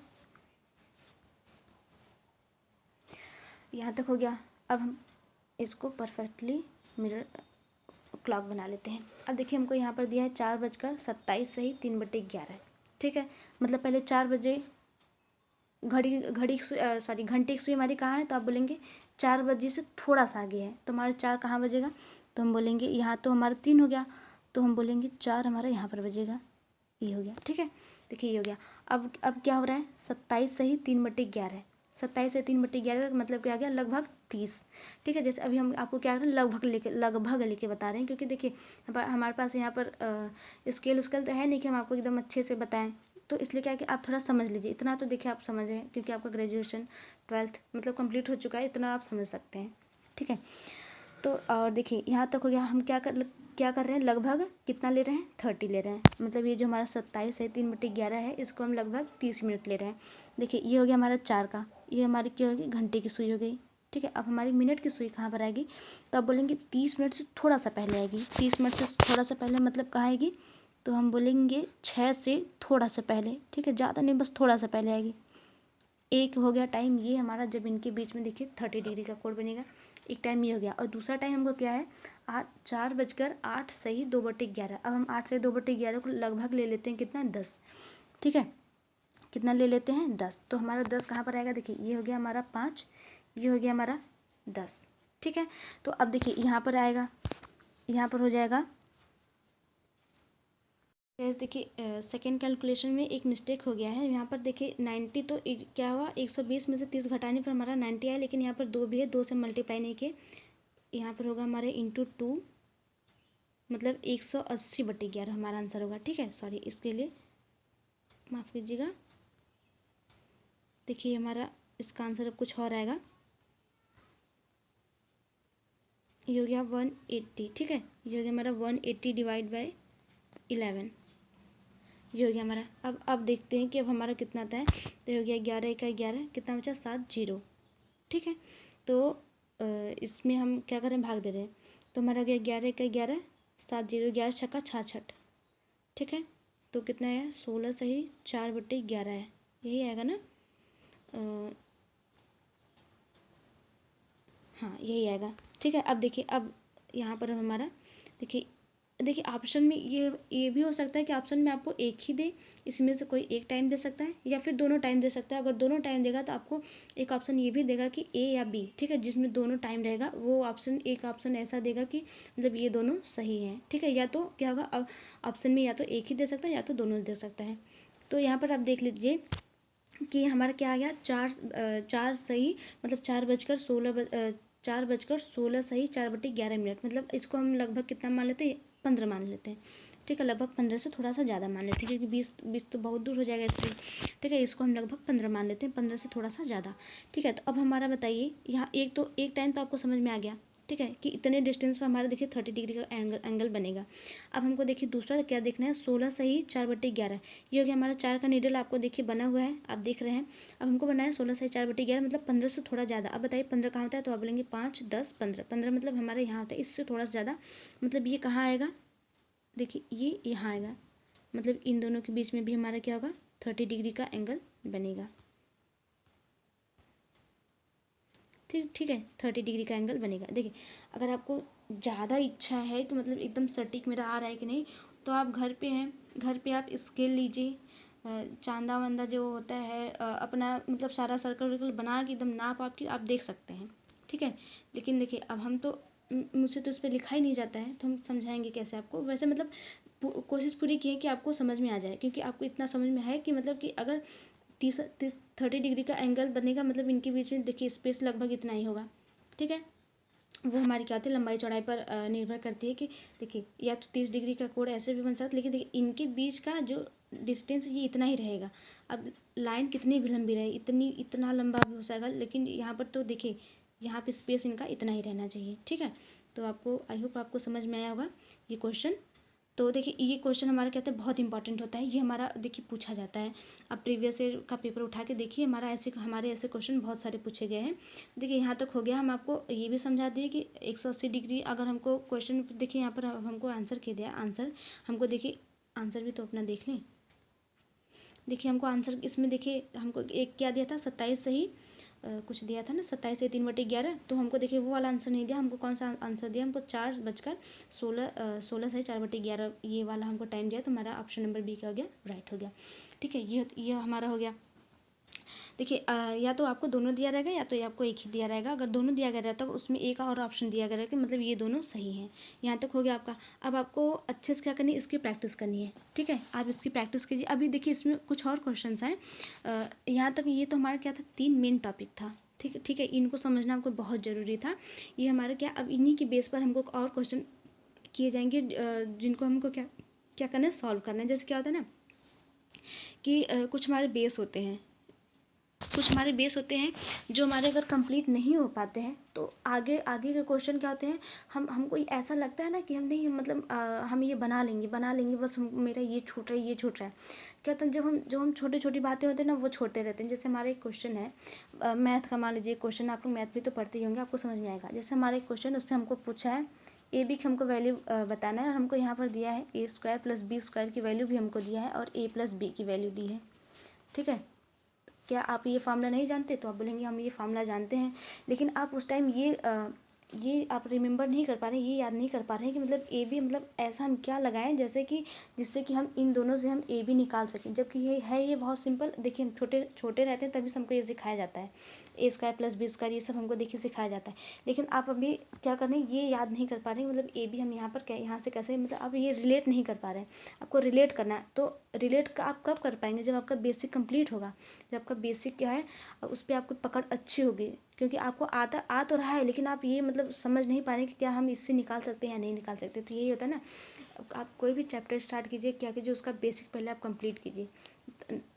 यहाँ तक हो गया। अब हम इसको परफेक्टली मिरर क्लॉक बना लेते हैं। अब देखिए हमको यहाँ पर दिया है 4:27 सही 3/11। ठीक है, मतलब पहले 4 बजे घड़ी घड़ी सॉरी घंटे की सुई हमारी कहाँ है, तो आप बोलेंगे 4 बजे से थोड़ा सा आगे है, तो हमारा 4 कहाँ बजेगा, तो हम बोलेंगे यहाँ तो हमारा 3 हो गया, तो हम बोलेंगे 4 हमारा यहाँ पर बजेगा, ये हो गया। ठीक है, देखिए ये हो गया। अब क्या हो रहा है, 27 सही 3/11, 27 से 3/11 का मतलब क्या आ गया, लगभग 30। ठीक है, जैसे अभी हम आपको क्या कर रहे हैं, लगभग लेके बता रहे हैं, क्योंकि देखिए हमारे पास यहाँ पर स्केल उसकेल तो है नहीं कि हम आपको एकदम अच्छे से बताएं, तो इसलिए क्या है कि आप थोड़ा समझ लीजिए। इतना तो देखिए आप समझ हैं, क्योंकि आपका ग्रेजुएशन 12th मतलब कंप्लीट हो चुका है, इतना आप समझ सकते हैं। ठीक है, तो और देखिए यहाँ तक हो गया। हम क्या कर रहे हैं, लगभग कितना ले रहे हैं, 30 ले रहे हैं, मतलब ये जो हमारा 27 है 3/11 है, इसको हम लगभग 30 मिनट ले रहे हैं। देखिए ये हो गया हमारा 4 का, ये हमारी क्या होगी, घंटे की सुई हो गई। ठीक है, अब हमारी मिनट की सुई कहाँ पर आएगी, तो आप बोलेंगे 30 मिनट से थोड़ा सा पहले आएगी। 30 मिनट से थोड़ा सा पहले मतलब कहाँ आएगी, तो हम बोलेंगे 6 से थोड़ा सा पहले। ठीक है, ज़्यादा नहीं, बस थोड़ा सा पहले आएगी। एक हो गया टाइम ये हमारा, जब इनके बीच में देखिए 30 डिग्री का कोण बनेगा, एक टाइम ये हो गया। और दूसरा टाइम हमको क्या है, 4:08 सही 2/11। अब हम 8 से 2/11 को लगभग ले लेते हैं कितना, 10। ठीक है, कितना ले लेते हैं, 10। तो हमारा 10 कहाँ पर आएगा, देखिए ये हो गया हमारा 5, ये हो गया हमारा 10। ठीक है, तो अब देखिए यहाँ पर आएगा, यहाँ पर हो जाएगा, देखिए सेकेंड कैलकुलेशन में एक मिस्टेक हो गया है। यहाँ पर देखिए 90, तो क्या हुआ, 120 में से 30 घटाने पर हमारा 90 आया, लेकिन यहाँ पर 2 भी है, 2 से मल्टीप्लाई नहीं किए। यहाँ पर होगा हमारे ×2, मतलब 180/11 हमारा आंसर होगा। ठीक है, सॉरी इसके लिए माफ़ कीजिएगा। देखिए हमारा इसका आंसर अब कुछ और आएगा, ये हो गया 180। ठीक है, ये हो गया हमारा 180 डिवाइड बाई 11, ये हो गया हमारा। अब देखते हैं कि अब हमारा कितना आता है, तो ये हो गया 11 का 11, कितना बचा, 7 0। ठीक है, तो इसमें हम क्या करें, भाग दे रहे हैं, तो हमारा गया 11 का 11, 7 0, 11 छक्का 66। ठीक है, तो कितना है, 16 सही 4/11 है, यही आएगा ना, हाँ यही आएगा। ठीक है, अब देखिए अब यहाँ पर हमारा देखिए देखिए ऑप्शन में ये भी हो सकता है कि ऑप्शन में आपको एक ही दे, इसमें से कोई एक टाइम दे सकता है या फिर दोनों टाइम दे सकता है। अगर दोनों टाइम देगा तो आपको एक ऑप्शन ये भी देगा कि ए या बी, ठीक है, जिसमें दोनों टाइम रहेगा वो ऑप्शन, एक ऑप्शन ऐसा देगा कि मतलब ये दोनों सही हैं, ठीक है। या तो क्या होगा, ऑप्शन में या तो एक ही दे सकता है या तो दोनों दे सकता है। तो यहाँ पर आप देख लीजिए कि हमारा क्या आ गया, चार सही, मतलब 4:16 सही, 4/11 मिनट, मतलब इसको हम लगभग कितना मान लेते हैं, 15 मान लेते हैं, ठीक है। लगभग 15 से थोड़ा सा ज़्यादा मान लेते हैं क्योंकि 20 तो बहुत दूर हो जाएगा इससे, ठीक है। इसको हम लगभग 15 मान लेते हैं, 15 से थोड़ा सा ज़्यादा, ठीक है। तो अब हमारा बताइए यहाँ एक टाइम तो आपको समझ में आ गया, ठीक है, कि इतने डिस्टेंस पर हमारा देखिए 30 डिग्री का एंगल बनेगा। अब हमको देखिए दूसरा क्या देखना है, 16 सही 4/11, ये हो गया हमारा 4 का नीडल आपको देखिए बना हुआ है, आप देख रहे हैं। अब हमको बनाया 16 सही 4/11, मतलब 15 से थोड़ा ज़्यादा। अब बताइए 15 कहाँ होता है, तो आप बोलेंगे 5, 10, 15, 15 मतलब हमारे यहाँ होता है, इससे थोड़ा सा ज़्यादा, मतलब ये कहाँ आएगा, देखिए ये यहाँ आएगा, मतलब इन दोनों के बीच में भी हमारा क्या होगा, 30 डिग्री का एंगल बनेगा, ठीक है, 30 डिग्री का एंगल बनेगा। देखिए अगर आपको ज़्यादा इच्छा है कि मतलब एकदम सटीक मेरा आ रहा है कि नहीं, तो आप घर पे हैं, घर पे आप स्केल लीजिए, चांदा वांदा जो होता है, अपना मतलब सारा सर्कल वर्कल बना के एकदम नाप आपकी आप देख सकते हैं, ठीक है। लेकिन देखिए अब हम तो मुझसे तो उस पर लिखा ही नहीं जाता है, तो हम समझाएंगे कैसे आपको, वैसे मतलब कोशिश पूरी की है कि आपको समझ में आ जाए, क्योंकि आपको इतना समझ में है कि मतलब कि अगर 30 डिग्री का एंगल बनेगा, मतलब इनके बीच में देखिए स्पेस लगभग इतना ही होगा, ठीक है। वो हमारी क्या होती है, लंबाई चौड़ाई पर निर्भर करती है कि देखिए या तो 30 डिग्री का कोण ऐसे भी बन सकता है, लेकिन देखिए इनके बीच का जो डिस्टेंस ये इतना ही रहेगा। अब लाइन कितनी भी लंबी रहे, इतना लंबा भी हो जाएगा, लेकिन यहाँ पर तो देखिए यहाँ पे स्पेस इनका इतना ही रहना चाहिए, ठीक है। तो आपको आई होप आपको समझ में आया होगा ये क्वेश्चन। तो देखिए ये क्वेश्चन हमारा कहते हैं बहुत इंपॉर्टेंट होता है, ये हमारा देखिए पूछा जाता है। अब प्रीवियस ईयर का पेपर उठा के देखिए, हमारे ऐसे क्वेश्चन बहुत सारे पूछे गए हैं। देखिए यहाँ तक हो गया, हम आपको ये भी समझा दिए कि 180 डिग्री अगर हमको क्वेश्चन देखिए यहाँ पर हमको आंसर कह दिया, आंसर हमको देखिए, आंसर भी तो अपना देख लें। देखिए हमको आंसर इसमें देखिए हमको एक क्या दिया था, 27 सही कुछ दिया था ना, 27 से 3/11, तो हमको देखिए वो वाला आंसर नहीं दिया, हमको कौन सा आंसर दिया, हमको 4:16 सही 4/11 ये वाला हमको टाइम दिया, तो हमारा ऑप्शन नंबर बी क्या हो गया, राइट हो गया, ठीक है। ये हमारा हो गया। देखिए या तो आपको दोनों दिया रहेगा या तो आपको एक ही दिया रहेगा, अगर दोनों दिया गया रहता है तो उसमें एक और ऑप्शन दिया गया रहेगा, मतलब ये दोनों सही हैं। यहाँ तक हो गया आपका। अब आपको अच्छे से क्या करनी है, इसकी प्रैक्टिस करनी है, ठीक है। आप इसकी प्रैक्टिस कीजिए। अभी देखिए इसमें कुछ और क्वेश्चन हैं, यहाँ तक ये तो हमारा क्या था, 3 मेन टॉपिक था, ठीक है। इनको समझना आपको बहुत ज़रूरी था। ये हमारा क्या, अब इन्हीं की बेस पर हमको और क्वेश्चन किए जाएंगे, जिनको हमको क्या क्या करना है, सॉल्व करना है। जैसे क्या होता है ना कि कुछ हमारे बेस होते हैं जो हमारे अगर कंप्लीट नहीं हो पाते हैं, तो आगे आगे के क्वेश्चन क्या होते हैं, हमको ऐसा लगता है ना कि हम नहीं, मतलब हम ये बना लेंगे, बस मेरा ये छूट रहा है। क्या तो जब हम छोटी छोटी बातें होते हैं ना, वो छोड़ते रहते हैं। जैसे हमारा एक क्वेश्चन है मैथ का, मान लीजिए क्वेश्चन, आप लोग मैथ भी तो पढ़ते ही होंगे, आपको समझ में आएगा। जैसे हमारा एक क्वेश्चन, उसमें हमको पूछा है ए बी की हमको वैल्यू बताना है, और हमको यहाँ पर दिया है a² + b² की वैल्यू भी हमको दिया है, और a + b की वैल्यू दी है, ठीक है। क्या आप ये फार्मूला नहीं जानते, तो आप बोलेंगे हम ये फार्मूला जानते हैं, लेकिन आप उस टाइम ये आप रिमेंबर नहीं कर पा रहे हैं, ये याद नहीं कर पा रहे हैं कि मतलब ए बी मतलब ऐसा हम क्या लगाएं जैसे कि जिससे कि हम इन दोनों से हम ए बी निकाल सकें, जबकि ये बहुत सिंपल। देखिए हम छोटे छोटे रहते हैं तभी से हमको ये सिखाया जाता है, a² + b² ये सब हमको देखिए सिखाया जाता है। लेकिन आप अभी क्या कर रहे हैं, ये याद नहीं कर पा रहे हैं, मतलब ए बी हम यहाँ से कैसे, मतलब आप ये रिलेट नहीं कर पा रहे हैं। आपको रिलेट करना है, तो रिलेट आप कब कर पाएंगे, जब आपका बेसिक कंप्लीट होगा, जब आपका बेसिक क्या है उस पर आपको पकड़ अच्छी होगी, क्योंकि आपको आ तो रहा है, लेकिन आप ये मतलब समझ नहीं पा रहे कि क्या हम इससे निकाल सकते हैं या नहीं निकाल सकते। तो यही होता है ना, आप कोई भी चैप्टर स्टार्ट कीजिए, क्या कीजिए, उसका बेसिक पहले आप कंप्लीट कीजिए।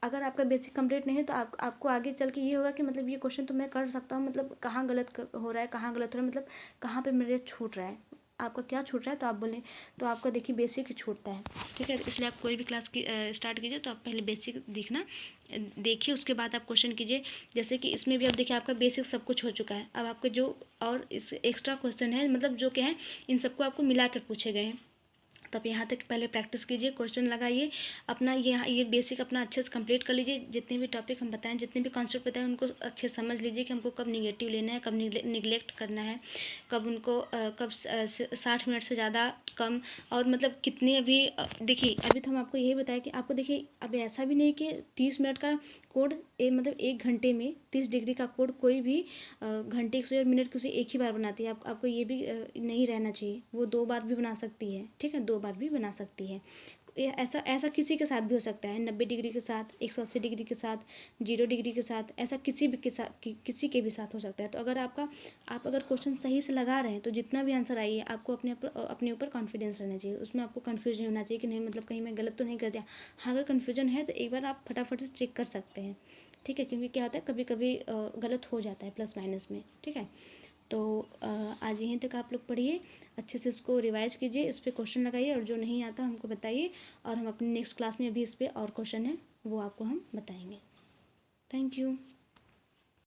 अगर आपका बेसिक कंप्लीट नहीं है तो आपको आगे चल के ये होगा कि मतलब ये क्वेश्चन तो मैं कर सकता हूँ, मतलब कहाँ गलत हो रहा है, कहाँ गलत हो रहा है, मतलब कहाँ पे मेरे छूट रहा है, आपका क्या छूट रहा है, तो आप बोलें तो आपका देखिए बेसिक ही छूटता है, ठीक है। इसलिए आप कोई भी क्लास की स्टार्ट कीजिए तो आप पहले बेसिक देखिए, उसके बाद आप क्वेश्चन कीजिए। जैसे कि इसमें भी अब देखिए आपका बेसिक सब कुछ हो चुका है, अब आपके जो और इस एक्स्ट्रा क्वेश्चन है, मतलब जो क्या है, इन सबको आपको मिला कर पूछे गए हैं। तो आप यहाँ तक पहले प्रैक्टिस कीजिए, क्वेश्चन लगाइए, अपना ये बेसिक अपना अच्छे से कंप्लीट कर लीजिए। जितने भी टॉपिक हम बताएं, जितने भी कॉन्सेप्ट बताएं, उनको अच्छे से समझ लीजिए कि हमको कब निगेटिव लेना है, कब निगलेक्ट करना है, कब उनको कब 60 मिनट से ज़्यादा कम, और मतलब कितने अभी देखिए अभी तो हम आपको यही बताया कि आपको देखिए अभी ऐसा भी नहीं कि 30 मिनट का कोड मतलब 1 घंटे में 30 डिग्री का कोड कोई भी घंटे 100 मिनट किसी एक ही बार बनाती है। आपको ये भी नहीं रहना चाहिए, वो 2 बार भी बना सकती है, ठीक है, 2 बार भी बना सकती है। ऐसा किसी के साथ भी हो सकता है, 90 डिग्री के साथ, 180 डिग्री के साथ, 0 डिग्री के साथ, ऐसा किसी भी के साथ किसी के भी साथ हो सकता है। तो अगर आप अगर क्वेश्चन सही से लगा रहे हैं तो जितना भी आंसर आइए आपको अपने ऊपर कॉन्फिडेंस रहना चाहिए, उसमें आपको कन्फ्यूजन नहीं होना चाहिए कि नहीं मतलब कहीं मैं गलत तो नहीं कर दिया। हाँ, अगर कन्फ्यूजन है तो एक बार आप फटाफट से चेक कर सकते हैं, ठीक है, क्योंकि क्या होता है कभी कभी गलत हो जाता है प्लस माइनस में, ठीक है। तो आज यहीं तक आप लोग पढ़िए, अच्छे से उसको रिवाइज कीजिए, इस पर क्वेश्चन लगाइए, और जो नहीं आता हमको बताइए, और हम अपने नेक्स्ट क्लास में अभी इस पर और क्वेश्चन है वो आपको हम बताएंगे। Thank you.